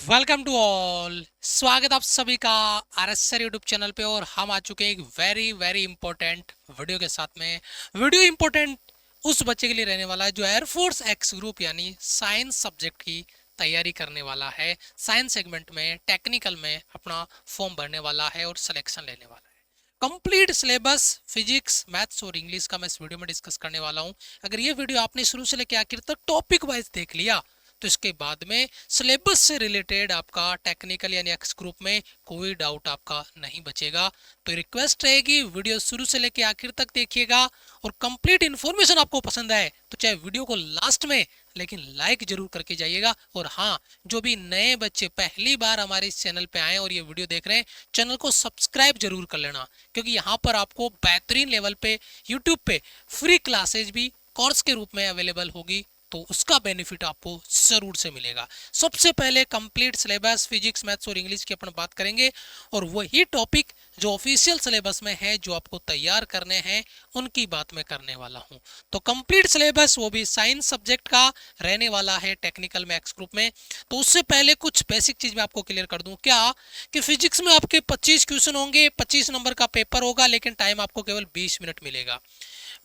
Welcome to all. स्वागत आप सभी का आरएसआर यूट्यूब चैनल पे। और हम आ चुके हैं एक वेरी वेरी इंपॉर्टेंट वीडियो के साथ में। वीडियो इंपॉर्टेंट उस बच्चे के लिए रहने वाला है जो एयरफोर्स एक्स ग्रुप यानी साइंस सब्जेक्ट की तैयारी करने वाला है, साइंस सेगमेंट में टेक्निकल में अपना फॉर्म भरने वाला है और सिलेक्शन लेने वाला है। कंप्लीट सिलेबस फिजिक्स मैथ्स और इंग्लिश का मैं इस वीडियो में डिस्कस करने वाला हूं। अगर ये वीडियो आपने शुरू से लेकर आखिर तक टॉपिक वाइज देख लिया तो इसके बाद में सिलेबस से रिलेटेड आपका टेक्निकल यानी एक्स ग्रुप में कोई डाउट आपका नहीं बचेगा। तो रिक्वेस्ट रहेगी वीडियो शुरू से लेकर आखिर तक देखिएगा और कंप्लीट इन्फॉर्मेशन आपको पसंद आए तो चाहे वीडियो को लास्ट में लेकिन लाइक जरूर करके जाइएगा। और हाँ, जो भी नए बच्चे पहली बार हमारे इस चैनल पे आए और ये वीडियो देख रहे हैं, चैनल को सब्सक्राइब जरूर कर लेना, क्योंकि यहाँ पर आपको बेहतरीन लेवल पे यूट्यूब पे फ्री क्लासेज भी कोर्स के रूप में अवेलेबल होगी, तो उसका बेनिफिट आपको जरूर से मिलेगा। सबसे पहले कंप्लीट सिलेबस फिजिक्स मैथ्स और इंग्लिश की अपन बात करेंगे और वही टॉपिक जो ऑफिशियल सिलेबस में है जो आपको तैयार करने हैं उनकी बात मैं करने वाला हूं। तो कंप्लीट सिलेबस वो भी साइंस सब्जेक्ट का रहने वाला है टेक्निकल में एक्स ग्रुप में। तो उससे पहले कुछ बेसिक चीज मैं आपको क्लियर कर दूं क्या कि फिजिक्स में आपके 25 क्वेश्चन होंगे, 25 नंबर का पेपर होगा, लेकिन टाइम आपको केवल 20 मिनट मिलेगा।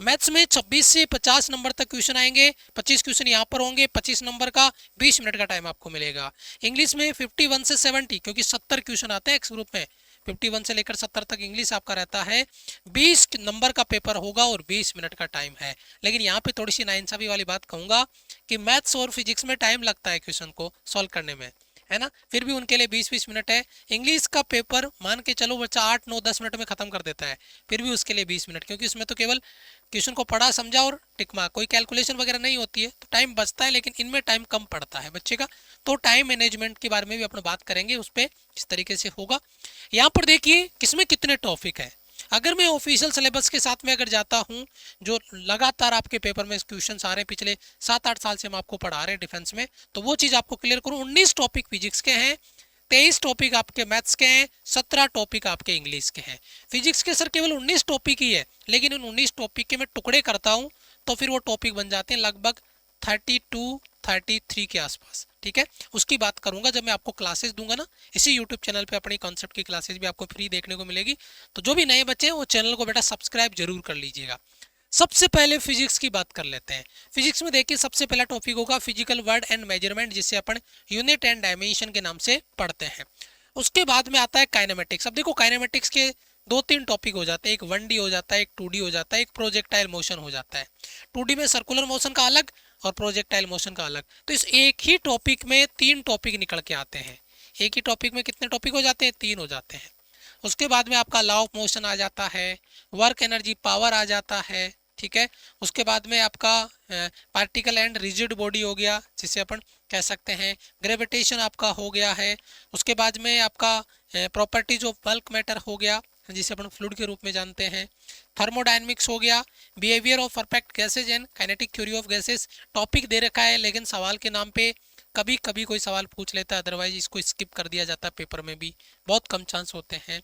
मैथ्स में 26 से 50 नंबर तक क्वेश्चन आएंगे, 25 क्वेश्चन यहाँ पर होंगे, 25 नंबर का 20 मिनट का टाइम आपको मिलेगा। इंग्लिश में 51 से 70, क्योंकि 70 क्वेश्चन आते हैं एक्स ग्रुप में, 51 से लेकर 70 तक इंग्लिश आपका रहता है। 20 नंबर का पेपर होगा और 20 मिनट का टाइम है। लेकिन यहाँ पे थोड़ी सी नाइंसाफी वाली बात कहूंगा कि मैथ्स और फिजिक्स में टाइम लगता है क्वेश्चन को सॉल्व करने में, है ना, फिर भी उनके लिए 20-20 मिनट है। इंग्लिश का पेपर मान के चलो बच्चा 8-9-10 मिनट में खत्म कर देता है, फिर भी उसके लिए 20 मिनट, क्योंकि उसमें तो केवल क्वेश्चन को पढ़ा समझा और टिक मार्क, कोई कैलकुलेशन वगैरह नहीं होती है, तो टाइम बचता है, लेकिन इनमें टाइम कम पड़ता है बच्चे का। तो टाइम मैनेजमेंट के बारे में भी अपन बात करेंगे, उस पर किस तरीके से होगा। यहाँ पर देखिए किसमें कितने टॉपिक है। अगर मैं ऑफिशियल सिलेबस के साथ में अगर जाता हूँ, जो लगातार आपके पेपर में क्वेश्चन आ रहे हैं, पिछले 7-8 साल से हम आपको पढ़ा रहे हैं डिफेंस में, तो वो चीज आपको क्लियर करूँ। 19 टॉपिक फिजिक्स के हैं, 23 टॉपिक आपके मैथ्स के हैं, 17 टॉपिक आपके इंग्लिश के हैं। फिजिक्स के सर केवल 19 टॉपिक ही है, लेकिन उन 19 टॉपिक के मैं टुकड़े करता हूँ तो फिर वो टॉपिक बन जाते हैं लगभग 32-33 के आसपास। ठीक है, उसकी बात करूंगा जब मैं आपको क्लासेस दूंगा ना, इसी यूट्यूब चैनल पे अपनी कॉन्सेप्ट की क्लासेस भी आपको फ्री देखने को मिलेगी। तो जो भी नए बच्चे हैं वो चैनल को बेटा सब्सक्राइब जरूर कर लीजिएगा। सबसे पहले फिजिक्स की बात कर लेते हैं। फिजिक्स में देखिए सबसे पहला टॉपिक होगा फिजिकल वर्ड एंड मेजरमेंट, जिसे अपन यूनिट एंड डायमेंशन के नाम से पढ़ते हैं। उसके बाद में आता है काइनेमेटिक्स। अब देखो काइनेमेटिक्स के 2-3 टॉपिक हो जाते हैं, एक 1D हो जाता है, एक 2D हो जाता है, एक प्रोजेक्टाइल मोशन हो जाता है। 2D में सर्कुलर मोशन का अलग और प्रोजेक्टाइल मोशन का अलग। तो इस एक ही टॉपिक में 3 टॉपिक निकल के आते हैं। एक ही टॉपिक में कितने टॉपिक हो जाते हैं? 3 हो जाते हैं। उसके बाद में आपका लॉ ऑफ मोशन आ जाता है, वर्क एनर्जी पावर आ जाता है। ठीक है, उसके बाद में आपका पार्टिकल एंड रिजिड बॉडी हो गया, जिसे अपन कह सकते हैं ग्रेविटेशन आपका हो गया है। उसके बाद में आपका प्रॉपर्टीज ऑफ बल्क मैटर हो गया, जिसे अपन फ्लूइड के रूप में जानते हैं। थर्मोडायनेमिक्स हो गया, behaviour of perfect gases and kinetic theory of gases. Topic दे रखा है, लेकिन सवाल के नाम पे कभी कभी कोई सवाल पूछ लेता है, अदरवाइज इसको स्किप कर दिया जाता है, पेपर में भी बहुत कम चांस होते हैं।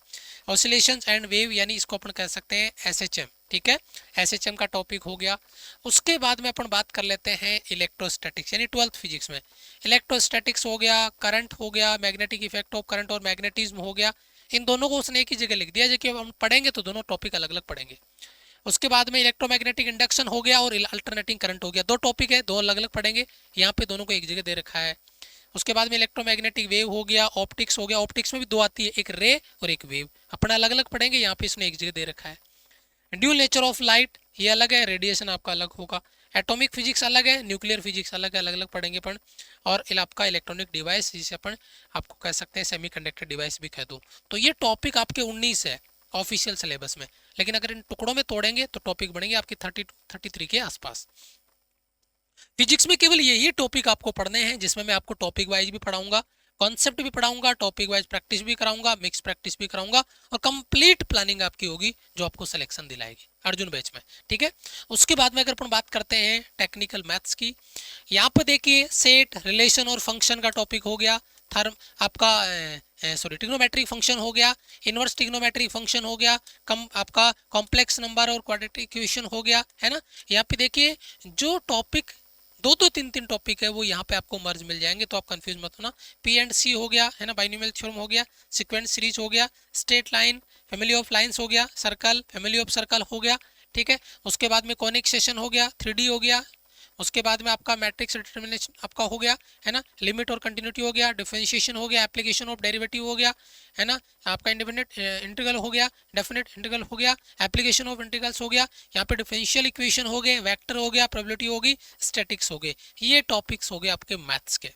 ऑसिलेशंस एंड वेव, यानी इसको अपन कह सकते हैं एसएचएम। ठीक है, एसएचएम का टॉपिक हो गया। उसके बाद में अपन बात कर लेते हैं इलेक्ट्रोस्टैटिक्स, यानी 12th फिजिक्स में इलेक्ट्रोस्टैटिक्स हो गया, करंट हो गया, मैग्नेटिक इफेक्ट ऑफ करंट और मैग्नेटिज्म हो गया। इन दोनों को उसने एक ही जगह लिख दिया, जो कि हम पढ़ेंगे तो दोनों टॉपिक अलग अलग पढ़ेंगे। उसके बाद में इलेक्ट्रोमैग्नेटिक इंडक्शन हो गया और अल्टरनेटिंग करंट हो गया। 2 टॉपिक है, 2 अलग अलग पढ़ेंगे, यहाँ पे दोनों को एक जगह दे रखा है। उसके बाद में इलेक्ट्रोमैग्नेटिक वेव हो गया, ऑप्टिक्स हो गया। ऑप्टिक्स में भी 2 आती है, एक रे और एक वेव, अपना अलग अलग पढ़ेंगे, यहाँ पे इसने एक जगह दे रखा है। ड्यूल नेचर ऑफ लाइट, ये अलग है, रेडिएशन आपका अलग होगा। एटॉमिक फिजिक्स अलग है, न्यूक्लियर फिजिक्स अलग है, अलग अलग पढ़ेंगे अपन। और आपका इलेक्ट्रॉनिक डिवाइस, जिसे अपन आपको कह सकते हैं सेमीकंडक्टर डिवाइस भी कह दो। तो ये टॉपिक आपके 19 है ऑफिशियल सिलेबस में, लेकिन अगर इन टुकड़ों में तोड़ेंगे तो टॉपिक बनेंगे आपके 33 के आसपास। फिजिक्स में केवल यही टॉपिक आपको पढ़ने हैं, जिसमें मैं आपको टॉपिक वाइज भी पढ़ाऊंगा, कॉन्सेप्ट भी पढ़ाऊंगा, टॉपिक वाइज प्रैक्टिस भी कराऊंगा, मिक्स प्रैक्टिस भी कराऊंगा, और कंप्लीट प्लानिंग आपकी होगी जो आपको सिलेक्शन दिलाएगी अर्जुन बैच में। ठीक है, उसके बाद में अगर अपन बात करते हैं टेक्निकल मैथ्स की, यहाँ पर देखिए सेट, रिलेशन और फंक्शन का टॉपिक हो गया। थर्म आपका ट्रिग्नोमेट्रिक फंक्शन हो गया, इनवर्स ट्रिग्नोमेट्रिक फंक्शन हो गया, कम आपका कॉम्प्लेक्स नंबर और क्वाड्रेटिक इक्वेशन हो गया, है ना। यहाँ पे देखिए जो टॉपिक दो दो तीन तीन टॉपिक है वो यहाँ पे आपको मर्ज मिल जाएंगे, तो आप कंफ्यूज मत होना। पी एंड सी हो गया है ना, बाइनोमियल थ्योरम हो गया, सीक्वेंस सीरीज हो गया, straight line, family of lines हो गया, सर्कल, फैमिली ऑफ सर्कल हो गया, ठीक है। उसके बाद में कॉनिक सेक्शन हो गया, 3D हो गया। उसके बाद में आपका मैट्रिक्स डिटर्मिनेशन आपका हो गया है ना, लिमिट और कंटिन्यूटी हो गया, डिफरेंशिएशन हो गया, एप्लीकेशन ऑफ डेरिवेटिव हो गया है ना, आपका इंडिपेंडेंट इंटीग्रल हो गया, डेफिनेट इंटीग्रल हो गया, एप्लीकेशन ऑफ इंटीग्रल्स हो गया, यहाँ पे डिफरेंशियल इक्वेशन हो गए, वेक्टर हो गया, प्रोबेबिलिटी होगी, स्टैटिक्स हो गए। ये टॉपिक्स हो गए आपके मैथ्स के।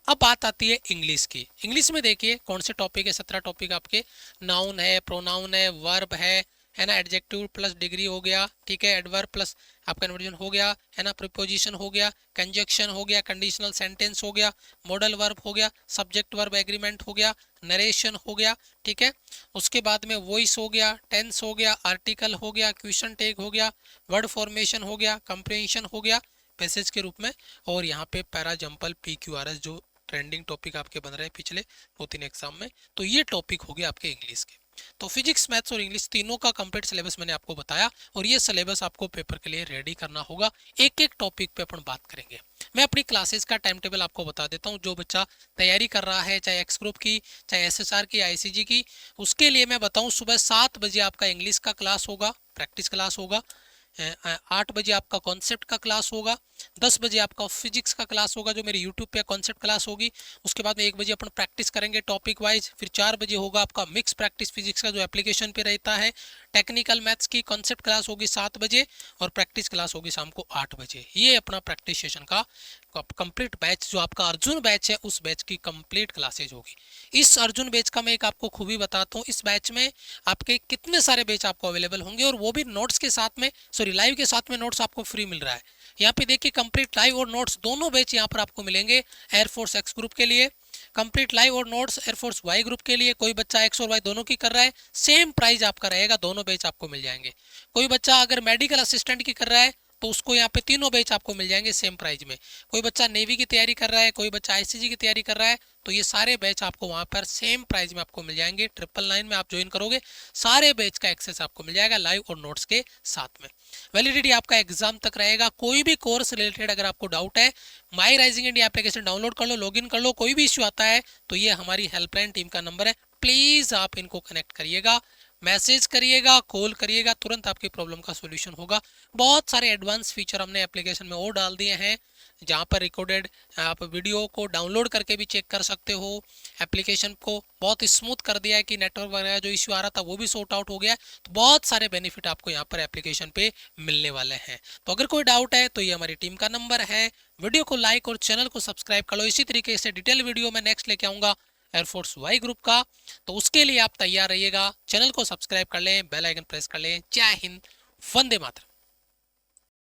अब बात आती है इंग्लिश की। इंग्लिश में देखिए कौन से टॉपिक है, 17 टॉपिक आपके। नाउन है, प्रोनाउन है, वर्ब है ना, एडजेक्टिव प्लस डिग्री हो गया, ठीक है, एडवर्ब प्लस आपका इन्वर्जन हो गया है ना, प्रीपोजिशन हो गया, कंजक्शन हो गया, कंडीशनल सेंटेंस हो गया, मॉडल वर्ब हो गया, सब्जेक्ट वर्ब एग्रीमेंट हो गया, नरेशन हो गया, ठीक है। उसके बाद में वॉइस हो गया, टेंस हो गया, आर्टिकल हो गया, क्वेश्चन टैग हो गया, वर्ड फॉर्मेशन हो गया, कंप्रीहेंशन हो गया पैसेज के रूप में, और यहाँ पे पैराजम्पल PQRS जो ट्रेंडिंग टॉपिक आपके बन रहे हैं पिछले 2-3 एग्जाम में। तो ये टॉपिक हो गए आपके इंग्लिश के। तो फिजिक्स, मैथ्स और इंग्लिश तीनों का कंप्लीट सिलेबस मैंने आपको बताया, और ये सिलेबस आपको पेपर के लिए रेडी करना होगा। एक एक टॉपिक पे अपन बात करेंगे। मैं अपनी क्लासेस का टाइम टेबल आपको बता देता हूँ। जो बच्चा तैयारी कर रहा है, चाहे एक्स ग्रुप की, चाहे SSR की, ICG की, उसके लिए मैं बताऊँ, सुबह 7 बजे आपका इंग्लिश का क्लास होगा, प्रैक्टिस क्लास होगा। 8 बजे आपका कॉन्सेप्ट का क्लास होगा, 10 बजे आपका फिजिक्स का क्लास होगा जो मेरे यूट्यूब पे कॉन्सेप्ट क्लास होगी। उसके बाद में 1 बजे अपन प्रैक्टिस करेंगे टॉपिक वाइज। फिर 4 बजे होगा आपका मिक्स प्रैक्टिस फिजिक्स का जो एप्लीकेशन पे रहता है। टेक्निकल मैथ्स की कॉन्सेप्ट क्लास होगी 7 बजे, और प्रैक्टिस क्लास होगी शाम को 8 बजे। ये अपना प्रैक्टिस सेशन का कंप्लीट बैच, जो आपका अर्जुन बैच है, उस बैच की कंप्लीट क्लासेज होगी। इस अर्जुन बैच का मैं एक आपको खूबी बताता हूँ, इस बैच में आपके कितने सारे बैच आपको अवेलेबल होंगे, और वो भी नोट्स के साथ में, सॉरी लाइव के साथ में नोट्स आपको फ्री मिल रहा है। यहाँ पे देखिए कंप्लीट लाइव और नोट्स दोनों बैच यहाँ पर आपको मिलेंगे। एयरफोर्स एक्स ग्रुप के लिए कंप्लीट लाइव और नोट्स, एयरफोर्स वाई ग्रुप के लिए, कोई बच्चा एक्स और वाई दोनों की कर रहा है, सेम प्राइस आपका रहेगा, दोनों बैच आपको मिल जाएंगे। कोई बच्चा अगर मेडिकल असिस्टेंट की कर रहा है तो उसको यहाँ पे तीनों बैच आपको मिल जाएंगे सेम प्राइस में। कोई बच्चा नेवी की तैयारी कर रहा है, कोई बच्चा ICG की तैयारी कर रहा है, तो ये सारे बैच आपको वहाँ पर सेम प्राइस में आपको मिल जाएंगे। 999 में आप ज्वाइन करोगे, सारे बैच का एक्सेस आपको मिल जाएगा लाइव और नोट्स के साथ में। वैलिडिटी आपका एग्जाम तक रहेगा। कोई भी कोर्स रिलेटेड अगर आपको डाउट है, माई राइजिंग इंडिया एप्लीकेशन डाउनलोड कर लो, लॉगिन कर लो। कोई भी इश्यू आता है तो ये हमारी हेल्पलाइन टीम का नंबर है, प्लीज आप इनको कनेक्ट करिएगा, मैसेज करिएगा, कॉल करिएगा, तुरंत आपकी प्रॉब्लम का सॉल्यूशन होगा। बहुत सारे एडवांस फीचर हमने एप्लीकेशन में और डाल दिए हैं, जहाँ पर रिकॉर्डेड आप वीडियो को डाउनलोड करके भी चेक कर सकते हो। एप्लीकेशन को बहुत स्मूथ कर दिया है कि नेटवर्क वगैरह जो इश्यू आ रहा था वो भी सॉर्ट आउट हो गया है। तो बहुत सारे बेनिफिट आपको यहाँ पर एप्लीकेशन पे मिलने वाले हैं। तो अगर कोई डाउट है तो ये हमारी टीम का नंबर है। वीडियो को लाइक और चैनल को सब्सक्राइब कर लो। इसी तरीके से डिटेल वीडियो मैं नेक्स्ट लेके आऊँगा एयरफोर्स वाई ग्रुप का, तो उसके लिए आप तैयार रहिएगा। चैनल को सब्सक्राइब कर लें, बेल आइकन प्रेस कर लें। जय हिंद, वंदे मातरम।